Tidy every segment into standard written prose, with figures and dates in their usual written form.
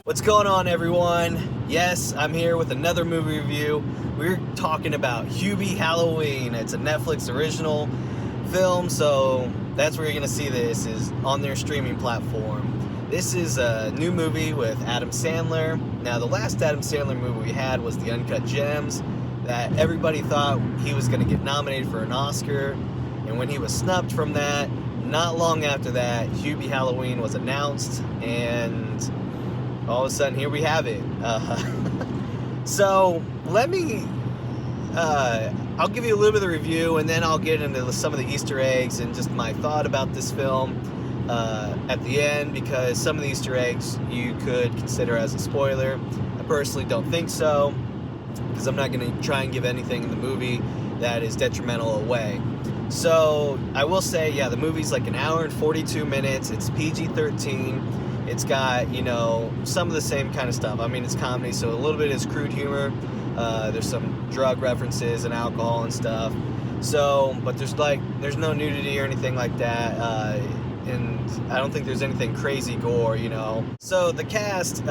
What's going on, everyone? Yes, I'm here with another movie review. We're talking about Hubie Halloween. It's a Netflix original film, so that's where you're going to see this, is on their streaming platform. This is a new movie with Adam Sandler. Now, the last Adam Sandler movie we had was The Uncut Gems, that everybody thought he was going to get nominated for an Oscar, and when he was snubbed from that, not long after that, Hubie Halloween was announced, and all of a sudden, here we have it. So, let me, I'll give you a little bit of the review, and then I'll get into some of the Easter eggs and just my thought about this film at the end, because some of the Easter eggs you could consider as a spoiler. I personally don't think so, because I'm not going to try and give anything in the movie that is detrimental away. So, I will say, yeah, the movie's like an hour and 42 minutes. It's PG-13. It's got, you know, some of the same kind of stuff. I mean, it's comedy, so a little bit is crude humor. There's some drug references and alcohol and stuff. So, but there's no nudity or anything like that. And I don't think there's anything crazy gore, you know. So the cast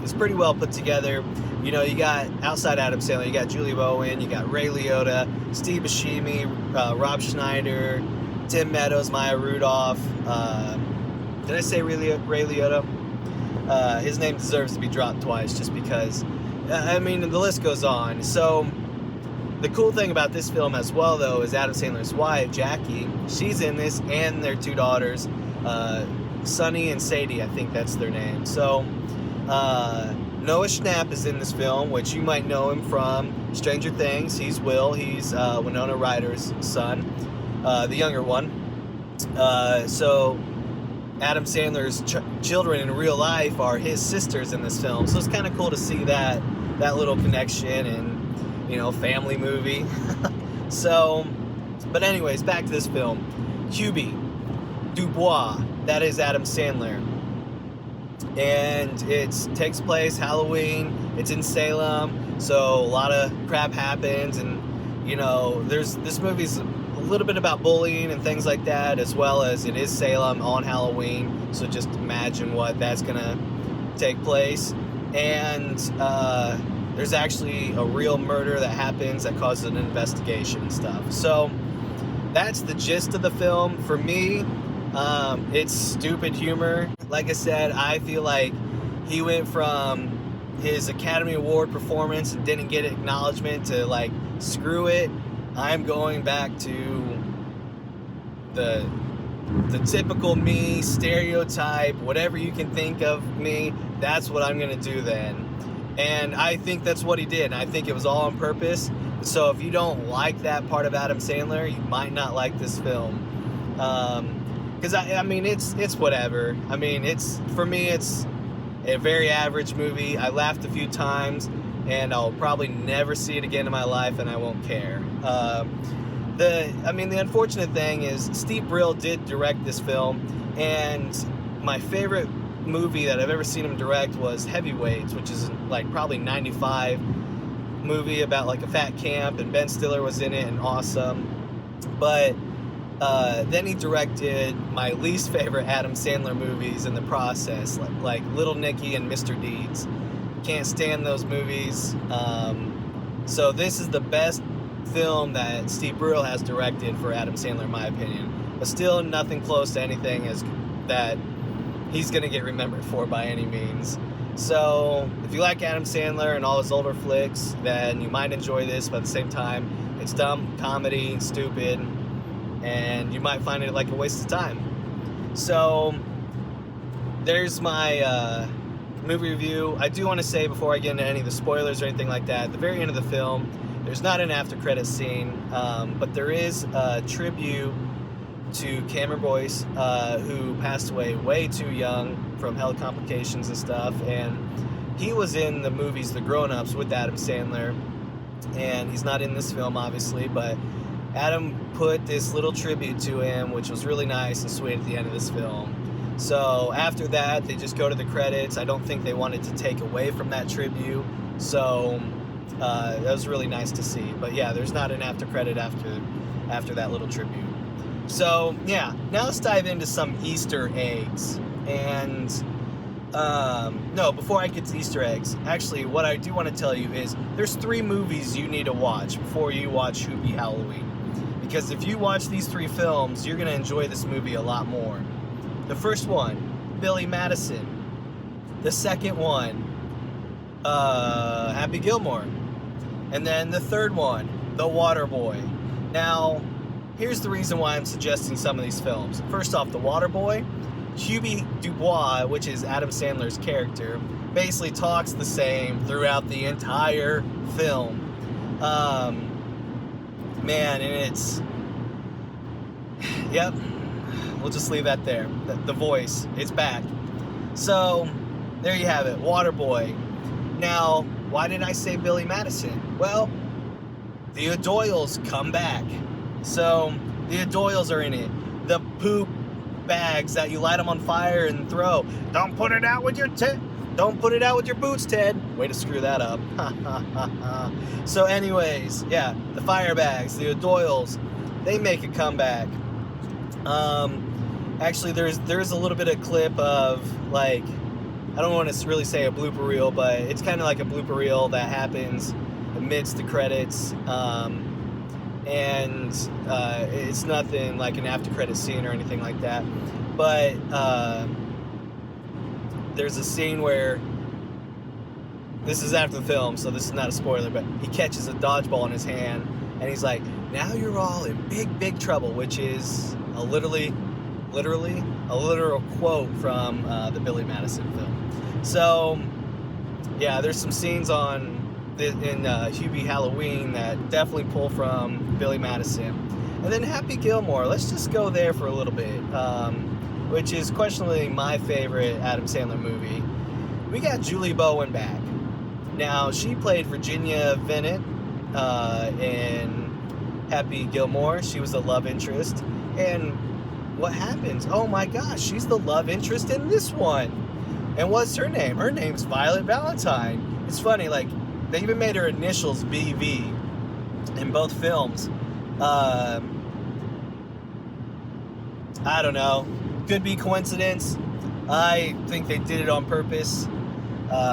is pretty well put together. You know, you got, outside Adam Sandler, you got Julie Bowen, you got Ray Liotta, Steve Buscemi, Rob Schneider, Tim Meadows, Maya Rudolph. Did I say Ray Liotta? His name deserves to be dropped twice, just because, I mean, the list goes on. So, the cool thing about this film as well, though, is Adam Sandler's wife, Jackie. She's in this, and their two daughters, Sunny and Sadie, I think that's their name. So, Noah Schnapp is in this film, which you might know him from Stranger Things. He's Will. He's Winona Ryder's son, the younger one. So, Adam Sandler's children in real life are his sisters in this film, so it's kind of cool to see that little connection and, you know, family movie. So, but anyways, back to this film. Hubie Dubois, that is Adam Sandler, and it takes place Halloween. It's in Salem, so a lot of crap happens, and, you know, this movie's a little bit about bullying and things like that, as well as it is Salem on Halloween, so just imagine what that's gonna take place. And there's actually a real murder that happens that causes an investigation and stuff. So that's the gist of the film. For me, it's stupid humor. Like I said, I feel like he went from his Academy Award performance and didn't get acknowledgement to, like, screw it, I'm going back to the typical me, stereotype, whatever you can think of me, that's what I'm going to do then. And I think that's what he did. I think it was all on purpose. So if you don't like that part of Adam Sandler, you might not like this film. Because, I mean, it's whatever. I mean, for me, it's a very average movie. I laughed a few times, and I'll probably never see it again in my life, and I won't care. The unfortunate thing is Steve Brill did direct this film, and my favorite movie that I've ever seen him direct was Heavyweights, which is like probably 95 movie about like a fat camp, and Ben Stiller was in it and awesome. But then he directed my least favorite Adam Sandler movies in the process, like Little Nicky and Mr. Deeds. Can't stand those movies. So this is the best film that Steve Brill has directed for Adam Sandler, in my opinion. But still nothing close to anything as that he's going to get remembered for by any means. So if you like Adam Sandler and all his older flicks, then you might enjoy this, but at the same time, it's dumb, comedy, stupid, and you might find it like a waste of time. So there's my movie review. I do want to say, before I get into any of the spoilers or anything like that, at the very end of the film, there's not an after credits scene, but there is a tribute to Cameron Boyce, who passed away way too young from health complications and stuff, and he was in the movies The Grown-Ups with Adam Sandler, and he's not in this film, obviously, but Adam put this little tribute to him, which was really nice and sweet at the end of this film. So after that, they just go to the credits. I don't think they wanted to take away from that tribute, so that was really nice to see. But yeah, there's not an after credit after that little tribute. So yeah, now let's dive into some Easter eggs. And No, before I get to Easter eggs, actually, what I do want to tell you is there's 3 movies you need to watch before you watch Hubie Halloween. Because if you watch these 3 films, you're going to enjoy this movie a lot more. The first one, Billy Madison. The second one, Happy Gilmore. And then the third one, The Waterboy. Now, here's the reason why I'm suggesting some of these films. First off, The Waterboy. Hubie Dubois, which is Adam Sandler's character, basically talks the same throughout the entire film. Man, and it's... Yep. We'll just leave that there. The voice, it's back. So, there you have it, Waterboy. Now, why did I say Billy Madison? Well, the O'Doyles come back. So, the O'Doyles are in it. The poop bags that you light them on fire and throw. Don't put it out with your Don't put it out with your boots, Ted. Way to screw that up. So anyways, yeah, the fire bags, the O'Doyles, they make a comeback. Actually, there's a little bit of clip of, like, I don't want to really say a blooper reel, but it's kind of like a blooper reel that happens amidst the credits. And it's nothing like an after credit scene or anything like that. But there's a scene where, this is after the film, so this is not a spoiler, but he catches a dodgeball in his hand, and he's like, now you're all in big, big trouble, which is a literal quote from the Billy Madison film. So, yeah, there's some scenes in Hubie Halloween that definitely pull from Billy Madison. And then Happy Gilmore, let's just go there for a little bit, which is questionably my favorite Adam Sandler movie. We got Julie Bowen back. Now, she played Virginia Bennett in Happy Gilmore. She was the love interest. And what happens? Oh my gosh, she's the love interest in this one. And what's her name? Her name's Violet Valentine. It's funny, like, they even made her initials VV in both films. I don't know. Could be coincidence. I think they did it on purpose.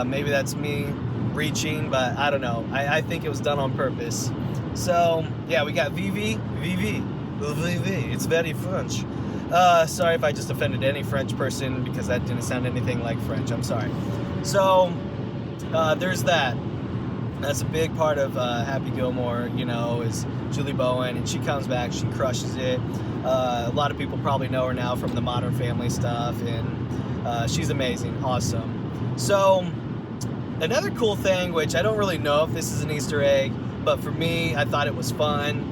Maybe that's me reaching, but I don't know. I think it was done on purpose. So, yeah, we got VV. It's very French. Sorry if I just offended any French person because that didn't sound anything like French. I'm sorry. So, there's that. That's a big part of Happy Gilmore, you know, is Julie Bowen, and she comes back, she crushes it. A lot of people probably know her now from the Modern Family stuff, and she's amazing, awesome. So, another cool thing, which I don't really know if this is an Easter egg, but for me, I thought it was fun.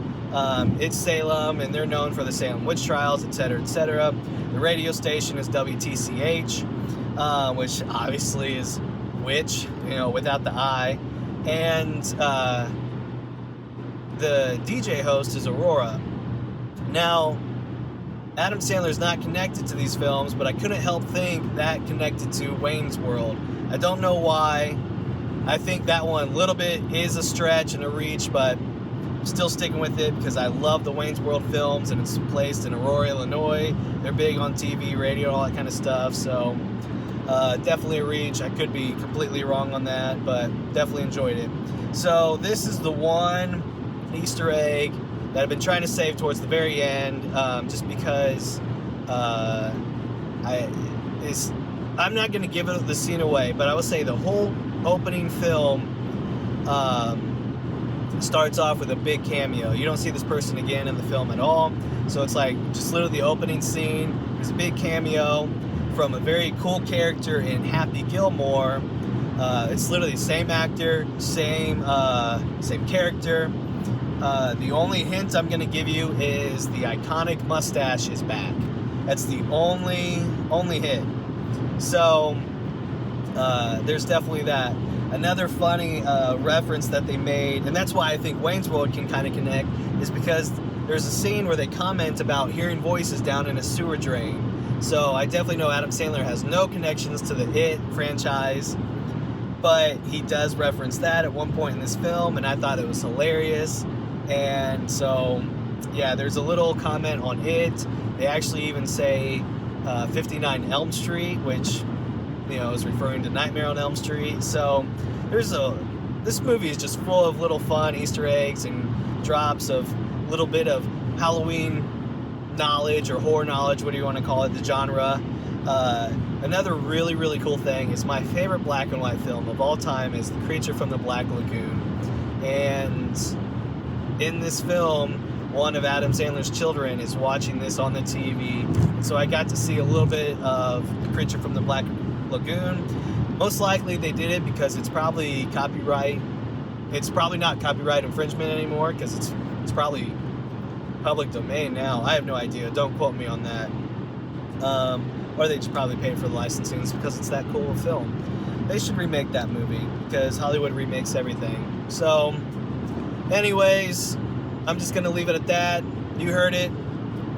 It's Salem, and they're known for the Salem witch trials, etc., etc. The radio station is WTCH, which obviously is witch, you know, without the I. And the DJ host is Aurora. Now, Adam Sandler's not connected to these films, but I couldn't help think that connected to Wayne's World. I don't know why. I think that one a little bit is a stretch and a reach, but I'm still sticking with it because I love the Wayne's World films, and it's placed in Aurora, Illinois. They're big on TV, radio, all that kind of stuff, so definitely a reach. I could be completely wrong on that, but definitely enjoyed it. So this is the one Easter egg that I've been trying to save towards the very end, just because I'm not going to give the scene away, but I will say the whole opening film starts off with a big cameo. You don't see this person again in the film at all, so it's like just literally the opening scene. There's a big cameo from a very cool character in Happy Gilmore. It's literally the same actor, same character. The only hint I'm going to give you is the iconic mustache is back. That's the only hint. So there's definitely that. Another funny reference that they made, and that's why I think Wayne's World can kind of connect, is because there's a scene where they comment about hearing voices down in a sewer drain. So I definitely know Adam Sandler has no connections to the It franchise, but he does reference that at one point in this film, and I thought it was hilarious. And so, yeah, there's a little comment on It. They actually even say 59 Elm Street, which is referring to Nightmare on Elm Street. So this movie is just full of little fun Easter eggs and drops of little bit of Halloween knowledge or horror knowledge, what do you want to call it, the genre. Another really, really cool thing is my favorite black and white film of all time is The Creature from the Black Lagoon. And in this film, one of Adam Sandler's children is watching this on the TV. And so I got to see a little bit of The Creature from the Black Lagoon. Most likely they did it because it's probably copyright. It's probably not copyright infringement anymore because it's probably public domain now. I have no idea. Don't quote me on that. Or they just probably paid for the licensing because it's that cool a film. They should remake that movie because Hollywood remakes everything. So, anyways, I'm just going to leave it at that. You heard it.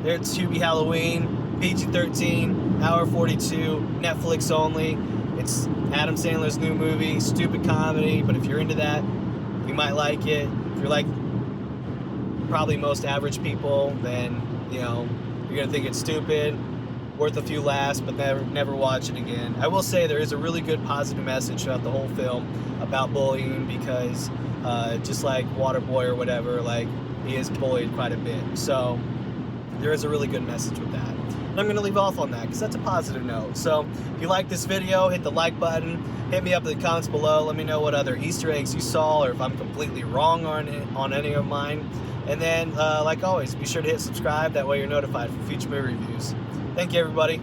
It's Hubie Halloween, PG-13, hour 42, Netflix only. It's Adam Sandler's new movie, stupid comedy, but if you're into that, you might like it. If you're like probably most average people, then, you're going to think it's stupid, worth a few laughs, but never watch it again. I will say there is a really good positive message throughout the whole film about bullying because just like Waterboy or whatever, like, he is bullied quite a bit. So there is a really good message with that. And I'm going to leave off on that because that's a positive note. So if you like this video, hit the like button. Hit me up in the comments below. Let me know what other Easter eggs you saw or if I'm completely wrong on any of mine. And then, like always, be sure to hit subscribe. That way you're notified for future movie reviews. Thank you, everybody.